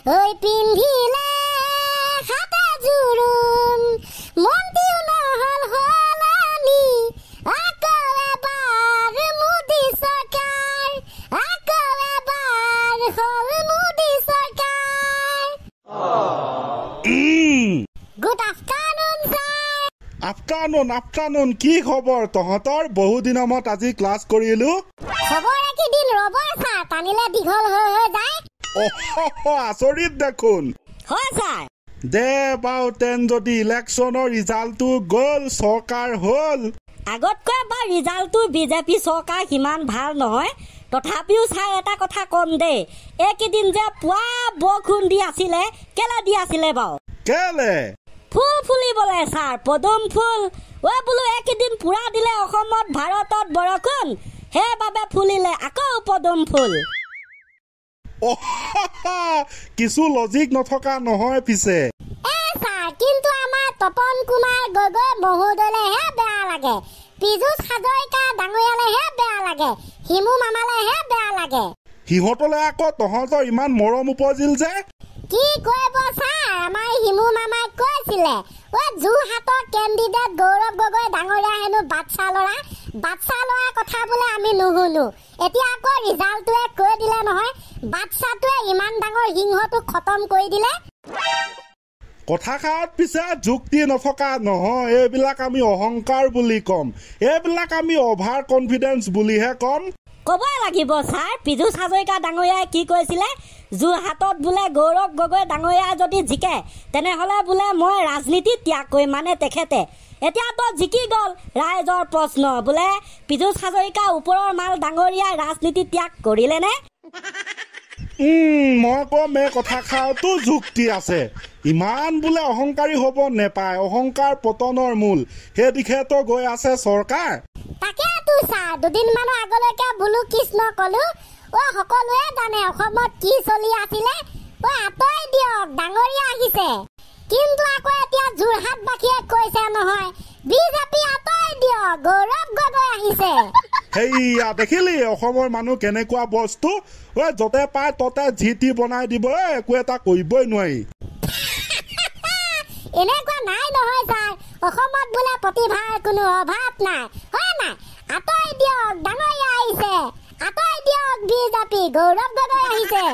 ঐ পিন্ধিলে হাতে জোৰোণ মন্দিও নহল হলানি আকৌ এবাৰ মোদী চৰকাৰ আকৌ এবাৰ হল মোদী চৰকাৰ গুড আফটাৰনুন ছাৰ আফটাৰনুন কি খবৰ তহঁতৰ বহু দিনৰ মূৰত আজি ক্লাছ কৰিলো খবৰ একেদিন ৰ'ব ছাৰ টানিলে দীঘল হৈ যায় আচৰিত দেখোন হয় ছাৰ দে বাও তেন যদি ইলেকশ্যনৰ ৰিজাল্টটো গ'ল চৰকাৰ হ'ল আগতকৈ বা ৰিজাল্টটো বিজেপি চৰকাৰ সিমান ভাল নহয় তথাপিও ছাৰ এটা কথা কম দেই এইকেইদিন যে পুৱা বৰষুণ দি আছিলে কেলে দি আছিলে বাৰু কেলে ফুল ফুলিবলে ছাৰ পদুম ফুল বোলো এইকেইদিন পুৰা দিলে অসমত ভাৰতত বৰষুণ সেইবাবে ফুলিলে আকৌ পদুম ফুল কিছু লজিক নথকা নহয় পিছে ছাৰ কিন্তু আমাৰ তপন কুমাৰ গগৈ মহোদয়লেহে বেয়া লাগে পীযুষ হাজৰিকা ডাঙৰীয়ালেহে বেয়া লাগে হিমু মামালেহে বেয়া লাগে সিহঁতলে আকৌ তহঁতৰ ইমান মৰম উপজিল যে কি কৰিব ছাৰ আমাৰ হিমু মামাই কৈছিলে যোৰহাটৰ কেণ্ডিডেট গৌৰৱ গগৈ ডাঙৰীয়া হেনো বাচ্চা ল'ৰা কথা বোলে আমি নুশুনো এতিয়া আকৌ ৰিজাল্টটোৱে কৈ দিলে নহয় বাচ্চাটোৱে ইমান ডাঙৰ সিংহটো খতম কৰি দিলে কথাষাৰত পিছে যুক্তি নথকা নহয় এইবিলাক আমি অহংকাৰ বুলি ক'ম এইবিলাক আমি অভাৰ কনফিডেন্স বুলিহে ক'ম ক'বই লাগিব ছাৰ পীযুষ হাজৰিকা ডাঙৰীয়াই কি কৈছিলে যোৰহাটত বোলে গৌৰৱ গগৈ ডাঙৰীয়া যদি জিকে তেনেহ'লে বোলে মই ৰাজনীতি ত্যাগ কৰিম মানে তেখেতে এতিয়াতো জিকি গ'ল ৰাইজৰ প্ৰশ্ন বোলে পীযুষ হাজৰিকা ওপৰৰ মাল ডাঙৰীয়াই ৰাজনীতি ত্যাগ কৰিলেনে মই ক'ম এই কথাষাৰতো যুক্তি আছে ইমান বোলে অহংকাৰী হ'ব নেপায় অহংকাৰ পতনৰ মূল সেই দিশেতো গৈ আছে চৰকাৰ তাকেতো ছাৰ দুদিনমানৰ আগলৈকে বোলো কৃষ্ণ কলো সকলোৱে জানে অসমত কি চলি আছিলে আঁতৰাই দিয়ক ডাঙৰীয়া আহিছে কিন্তু আকৌ এতিয়া যোৰহাটবাসীয়ে কৈছে নহয় বিজেপি আঁতৰাই দিয়ক গৌৰৱ গগৈ আহিছে সেইয়া দেখিলি অসমৰ মানুহ কেনেকুৱা বস্তু য'তে পায় ততে জি টি বনাই দিব একো এটা কৰিবই নোৱাৰি এনেকুৱা নাই নহয় ছাৰ অসমত বোলে প্ৰতিভাৰ কোনো অভাৱ নাই হয় নাই আঁতৰাই দিয়ক ডাঙৰীয়া আহিছে আঁতৰাই দিয়ক বিজেপি গৌৰৱ গগৈ আহিছে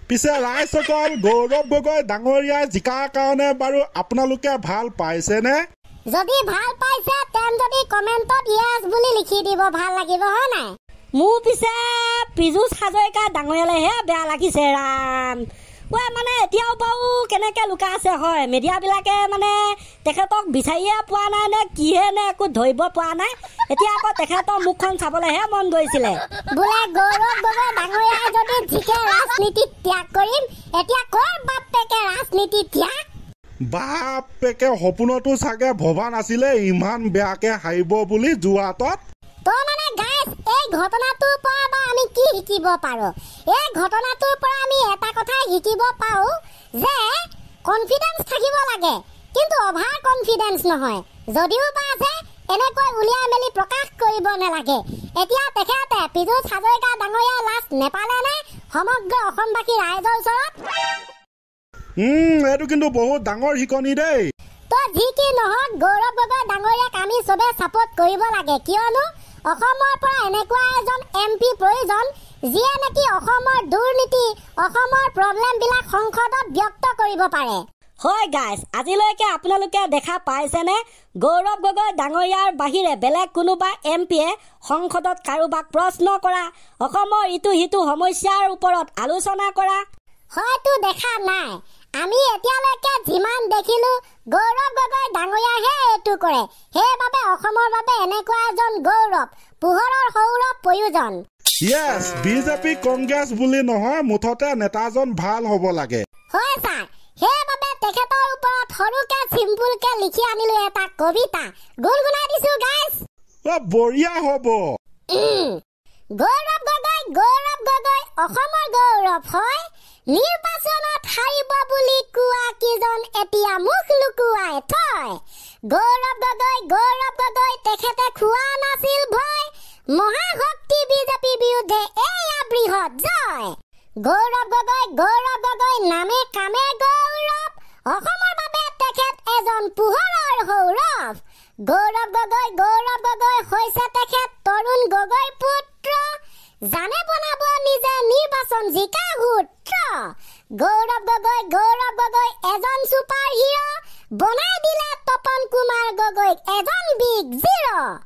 পিছে ৰাইজসকল গৌৰৱ গগৈ ডাঙৰীয়াই জিকাৰ কাৰণে বাৰু আপোনালোকে ভাল পাইছেনে যদি ভাল পাইছে তেন যদি কমেণ্টত ইয়েছ বুলি লিখি দিব ভাল লাগিব হয় নাই মোৰ পিছে পীযুষ হাজৰিকা ডাঙৰীয়ালেহে বেয়া লাগিছে ৰাম মানে এতিয়াও বাৰু কেনেকৈ লুকা আছে হয় মিডিয়াবিলাকে মানে তেখেতক বিচাৰিয়ে পোৱা নাই নে কিহে নে একো ধৰিব পৰা নাই এতিয়া আকৌ তেখেতৰ মুখখন চাবলৈহে মন গৈছিলে বোলে গৌৰৱ গগৈ ডাঙৰীয়াই যদি জিকে ৰাজনীতি ত্যাগ কৰিম এতিয়া ক'ৰ বাপেকে ৰাজনীতি ত্যাগ বাপেকে সপোনতো চাগে ভবা নাছিলে ইমান বেয়াকে হাৰিব বুলি যোৰহাটত মানে গাইজ এই ঘটনাটোৰ পৰা বা আমি কি শিকিব পাৰো এই ঘটনাটোৰ পৰা আমি এটা কথা শিকিব পাৰো যে কনফিডেন্স থাকিব লাগে কিন্তু অভাৰ কনফিডেন্স নহয় যদিও বা আছে এনেকৈ উলিয়াই মেলি প্ৰকাশ কৰিব নালাগে এতিয়া তেখেতে পীযুষ হাজৰিকা ডাঙৰীয়া লাজ নেপালে নে সমগ্ৰ অসমবাসী ৰাইজৰ ওচৰত এইটো কিন্তু বহুত ডাঙৰ শিকনি দেই তো যি কি নহওক গৌৰৱ গগৈ ডাঙৰীয়াক আমি চবে ছাপোৰ্ট কৰিব লাগে কিয়নো অসমৰ পৰা এনেকুৱা এজন MP প্ৰয়োজন যিয়ে নেকি অসমৰ দুৰ্নীতি অসমৰ প্ৰব্লেমবিলাক সংসদত ব্যক্ত কৰিব পাৰে হয় গাইজ আজিলৈকে আপোনালোকে দেখা পাইছেনে গৌৰৱ গগৈ ডাঙৰীয়াৰ বাহিৰে বেলেগ কোনোবা MPয়ে সংসদত কাৰোবাক প্ৰশ্ন কৰা অসমৰ ইটো সিটো সমস্যাৰ ওপৰত আলোচনা কৰা হয়তো দেখা নাই আমি এতিয়ালৈকে যিমান দেখিলো গৌৰৱ গগৈ ডাঙৰীয়াহে এইটো কৰে সেইবাবে অসমৰ বাবে এনেকুৱা এজন গৌৰৱ পোহৰৰ সৌৰভ প্ৰয়োজন Yes, বিজেপি কংগ্ৰেছ বুলি নহয় মুঠতে নেতাজন ভাল হ'ব লাগে হয় ছাৰ সেইবাবে তেখেতৰ ওপৰত সৰুকে চিম্পুলকে লিখি আনিলো এটা কবিতা গুণগুণাই দিছো গাইজ বঢ়িয়া হ'ব গৌৰৱ গগৈ অসমৰ গৌৰৱ হয় নিৰ্বাচনত হাৰিব বুলি কোৱা কিজন এতিয়া মুখ লুকুৱাই থয় গৌৰৱ গগৈ তেখেতে খোৱা নাছিল ভয় মহাশক্তি বিজেপি বিৰুদ্ধে এয়া বৃহৎ জয় গৌৰৱ গগৈ নামে কামে গৌৰৱ, অসমৰ বাবে তেখেত এজন পোহৰৰ সৌৰভ। গৌৰৱ গগৈ হৈছে তেখেত তৰুণ গগৈ পুত্ৰ, জানে বনাব নিজে নিৰ্বাচন জিকা সূত্ৰ। গৌৰৱ গগৈ এজন ছুপাৰ হিৰো, বনাই দিলে তপন কুমাৰ গগৈক এজন বিগ জিৰ'।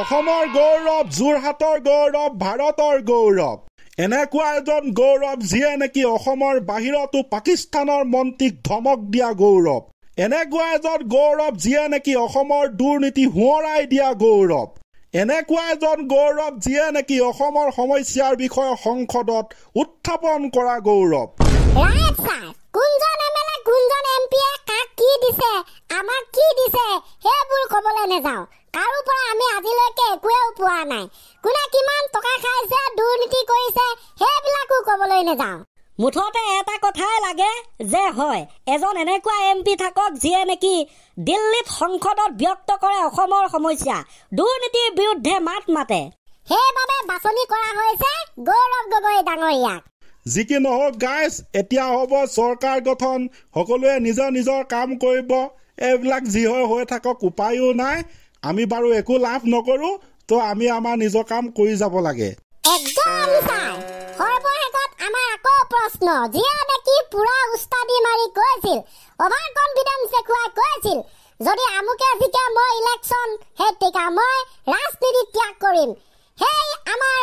অসমৰ গৌৰৱ, যোৰহাটৰ গৌৰৱ, ভাৰতৰ গৌৰৱ। এনেকুৱা এজন গৌৰৱ যিয়ে নেকি অসমৰ বাহিৰতো পাকিস্তানৰ মন্ত্ৰীক ধমক দিয়া গৌৰৱ। এনেকুৱা এজন গৌৰৱ যিয়ে নেকি অসমৰ দুৰ্নীতি সোঁৱৰাই দিয়া গৌৰৱ। এনেকুৱা এজন গৌৰৱ যিয়ে নেকি অসমৰ সমস্যাৰ বিষয়ে সংসদত উত্থাপন কৰা গৌৰৱ। কোনজন এমএলএ কোনজন এমপিয়ে কাক কি দিছে, আমাক কি দিছে সেইবোৰ ক'বলৈ নেযাওঁ। কাৰো পৰা আমি আজিলৈকে একোৱেও পোৱা নাই। কোনে কিমান টকা খাইছে, দুৰ্নীতি কৰিছে সেইবিলাকো ক'বলৈ নেযাওঁ। মুঠতে এটা কথাই লাগে যে হয় এজন এনেকুৱা এমপি থাকক যিয়ে নেকি দিল্লীত সংসদত ব্যক্ত কৰে অসমৰ সমস্যা, দুৰ্নীতিৰ বিৰুদ্ধে মাত মাতে। সেইবাবে বাছনি কৰা হৈছে গৌৰৱ গগৈ ডাঙৰীয়াক। যি কি নহওক গাইজ, এতিয়া হ'ব চৰকাৰ গঠন, সকলোৱে নিজৰ কাম কৰিব। এইবিলাক যি হয় হৈ থাকক, উপায়ো নাই। আমি বাৰু একো লাভ নকৰোঁ, তো আমি আমাৰ নিজৰ কাম কৰি যাব লাগে। একদম চাই সৰ্বশেষত আমাৰ আকৌ প্ৰশ্ন, যিয়ে নেকি পুৰা উস্তাদি মাৰি কৈছিল, অভাৰ কনফিডেন্স দেখুৱাই কৈছিল, যদি আমুকে জিকে মই ইলেকশ্যন, তেতিয়া মই ৰাজনীতি ত্যাগ কৰিম। সেই আমাৰ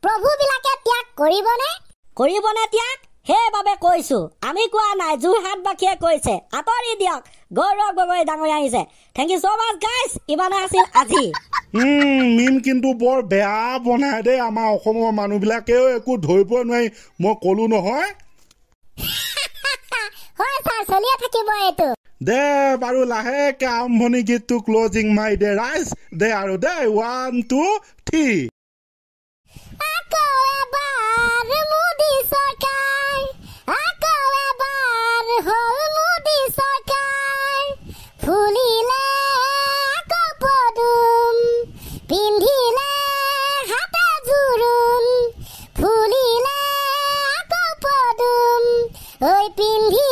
প্ৰভুবিলাকে ত্যাগ কৰিবনে ত্যাগ? সেইবাবে কৈছো, আমি কোৱা নাই, যোৰহাটবাসীয়ে কৈছে। আঁতৰি দিয়ক, গৌৰৱ গগৈ ডাঙৰীয়া আহিছে। Thank you so' much guys. ইমানে আছিল আজি। মিম কিন্তু বৰ বেয়া বনাই দেই আমাৰ অসমৰ মানুহবিলাকেও একো ধৰিব নোৱাৰি, মই ক'লো নহয়। হয় ছাৰ, চলিয়ে থাকিব এইটো। দে বাৰু লাহেকে আৰম্ভণি গীতটো ক্লজিং মাৰি দে ৰাইজ, দে আৰু দে 1 2 3। আকৌ এবাৰ মোদী চৰকাৰ, আকৌ এবাৰ হ'ল মোদী চৰকাৰ, ফুলিলে আকৌ পদুম, পিন্ধিলে হাতে জোৰোণ, ফুলিলে আকৌ পদুম, ঐ পিন্ধি